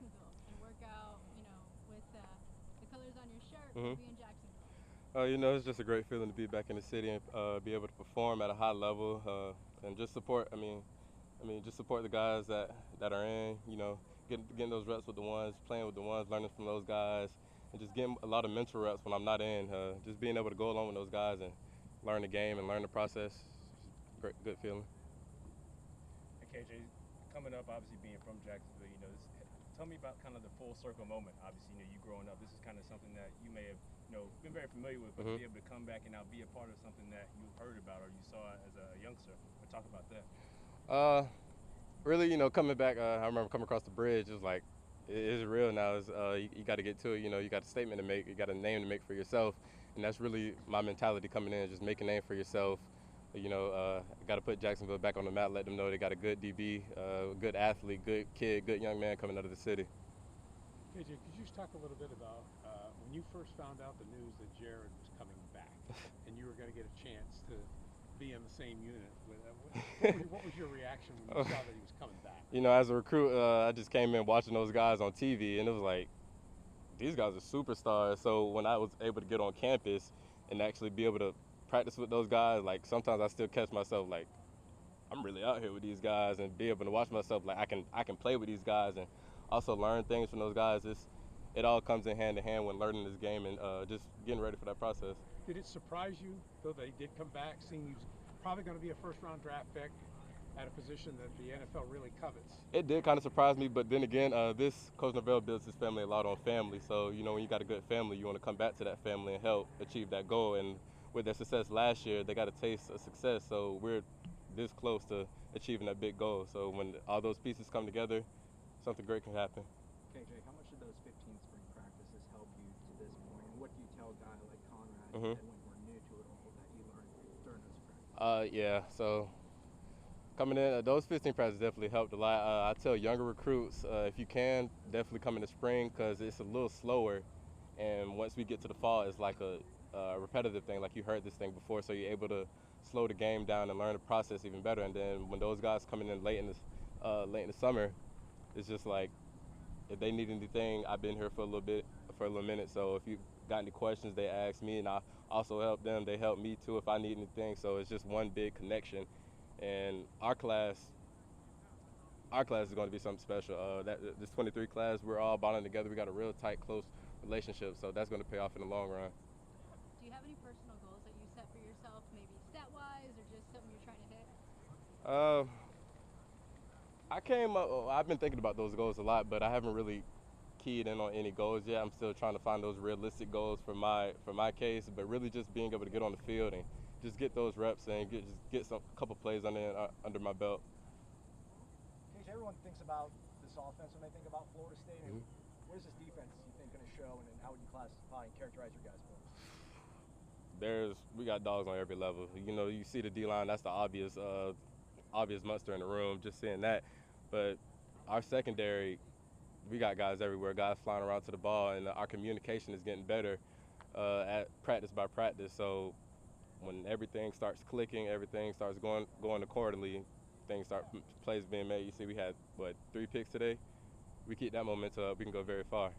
Jacksonville and work out, with the colors on your shirt Hmm. for being Jacksonville? It's just a great feeling to be back in the city and be able to perform at a high level and just support. Just support the guys that are in. Getting those reps with the ones, playing with the ones, learning from those guys, and just getting a lot of mental reps when I'm not in. Just being able to go along with those guys and learn the game and learn the process. Great, good feeling. And KJ, coming up, obviously being from Jacksonville, tell me about kind of the full circle moment. Obviously, you growing up, this is kind of something that you may have, been very familiar with, but to Hmm. be able to come back and now be a part of something that you heard about or you saw as a youngster. But talk about that. Uh, Really, coming back, I remember coming across the bridge. It was like, it's real now. You got to get to it. You got a statement to make. You got a name to make for yourself, and that's really my mentality coming in. Just make a name for yourself. Got to put Jacksonville back on the map. Let them know they got a good DB, good athlete, good kid, good young man coming out of the city. KJ, could you just talk a little bit about when you first found out the news that Jared was coming back and you were going to get a chance to be in the same unit? What was your reaction when you saw that he was coming back? As a recruit, I just came in watching those guys on TV, and it was like, these guys are superstars. So when I was able to get on campus and actually be able to practice with those guys, like sometimes I still catch myself like I'm really out here with these guys and be able to watch myself like I can play with these guys and also learn things from those guys. It all comes in hand when learning this game and just getting ready for that process. Did it surprise you, though, that he did come back, seeing he was probably going to be a first-round draft pick at a position that the NFL really covets? It did kind of surprise me, but then again, this Coach Norvell builds his family a lot on family. So when you got a good family, you want to come back to that family and help achieve that goal. And with their success last year, they got a taste of success. So we're this close to achieving that big goal. So when all those pieces come together, something great can happen. KJ, how much did those 15 spring practices help you to this point? And what do you tell a guy like Conrad and Hmm. Edwin who are new to it all that you learned during those practices? Yeah. So coming in, those 15 practices definitely helped a lot. I tell younger recruits, if you can, definitely come in the spring because it's a little slower. And once we get to the fall, it's like a repetitive thing, like you heard this thing before, so you're able to slow the game down and learn the process even better. And then when those guys coming in late in the summer, it's just like if they need anything, I've been here for a little minute. So if you got any questions, they ask me, and I also help them. They help me too if I need anything. So it's just one big connection. And our class is going to be something special. This 23 class, we're all bonding together. We got a real tight, close relationship. So that's going to pay off in the long run. Do you have any personal goals that you set for yourself, maybe stat-wise or just something you're trying to hit? Uh, I've been thinking about those goals a lot, but I haven't really keyed in on any goals yet. I'm still trying to find those realistic goals for my case, but really just being able to get on the field and just get those reps and get some couple plays under my belt. Cage, everyone thinks about this offense when they think about Florida State. Mhm. What is this defense you think going to show, and then how would you classify and characterize your guys' play? We got dogs on every level. You see the D line. That's the obvious monster in the room. Just seeing that, but our secondary, we got guys everywhere. Guys flying around to the ball, and our communication is getting better at practice by practice. So when everything starts clicking, everything starts going accordingly. Plays being made. You see, we had 3 picks today. We keep that momentum up, we can go very far.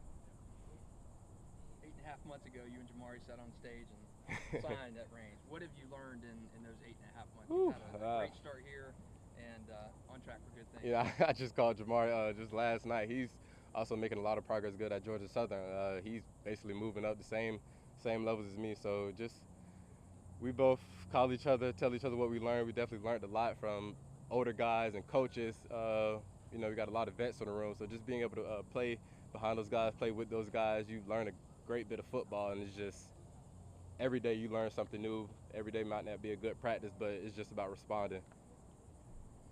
8.5 months ago, you and Jamari sat on stage and signed at range. What have you learned in those 8.5 months? Whew, You've had a great start here and on track for good things. Yeah, I just called Jamari just last night. He's also making a lot of progress good at Georgia Southern. He's basically moving up the same levels as me. So just we both call each other, tell each other what we learned. We definitely learned a lot from older guys and coaches. We got a lot of vets in the room, so just being able to play behind those guys, play with those guys, you learn a great bit of football, and it's just every day you learn something new. Every day might not be a good practice, but it's just about responding.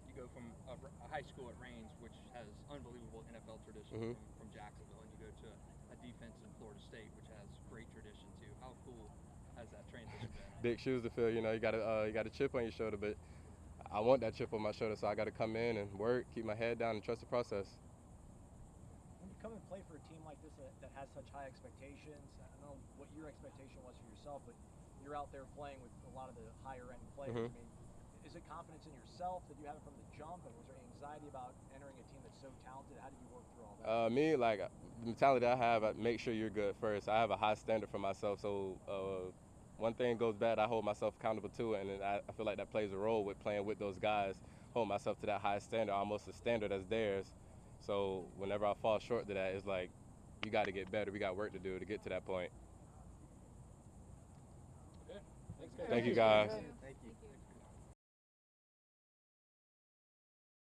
You go from a high school at Range, which has unbelievable NFL tradition Mhm. from Jacksonville, and you go to a defense in Florida State, which has great tradition too. How cool has that transition been? Big shoes to fill. You got a chip on your shoulder, but I want that chip on my shoulder, so I got to come in and work, keep my head down, and trust the process. When you come and play for a team like this that has such high expectations, I don't know what your expectation was for yourself, but you're out there playing with a lot of the higher end players. Mhm. I mean, is Was it confidence in yourself? Did you have it from the jump? And was there anxiety about entering a team that's so talented? How did you work through all that? Me, like the mentality I have, I make sure you're good first. I have a high standard for myself, so one thing goes bad, I hold myself accountable to it, and then I feel like that plays a role with playing with those guys, hold myself to that high standard, almost a standard as theirs. So whenever I fall short to that, it's like, you got to get better. We got work to do to get to that point. Okay. Thanks, guys. Thank you, guys. Thank you.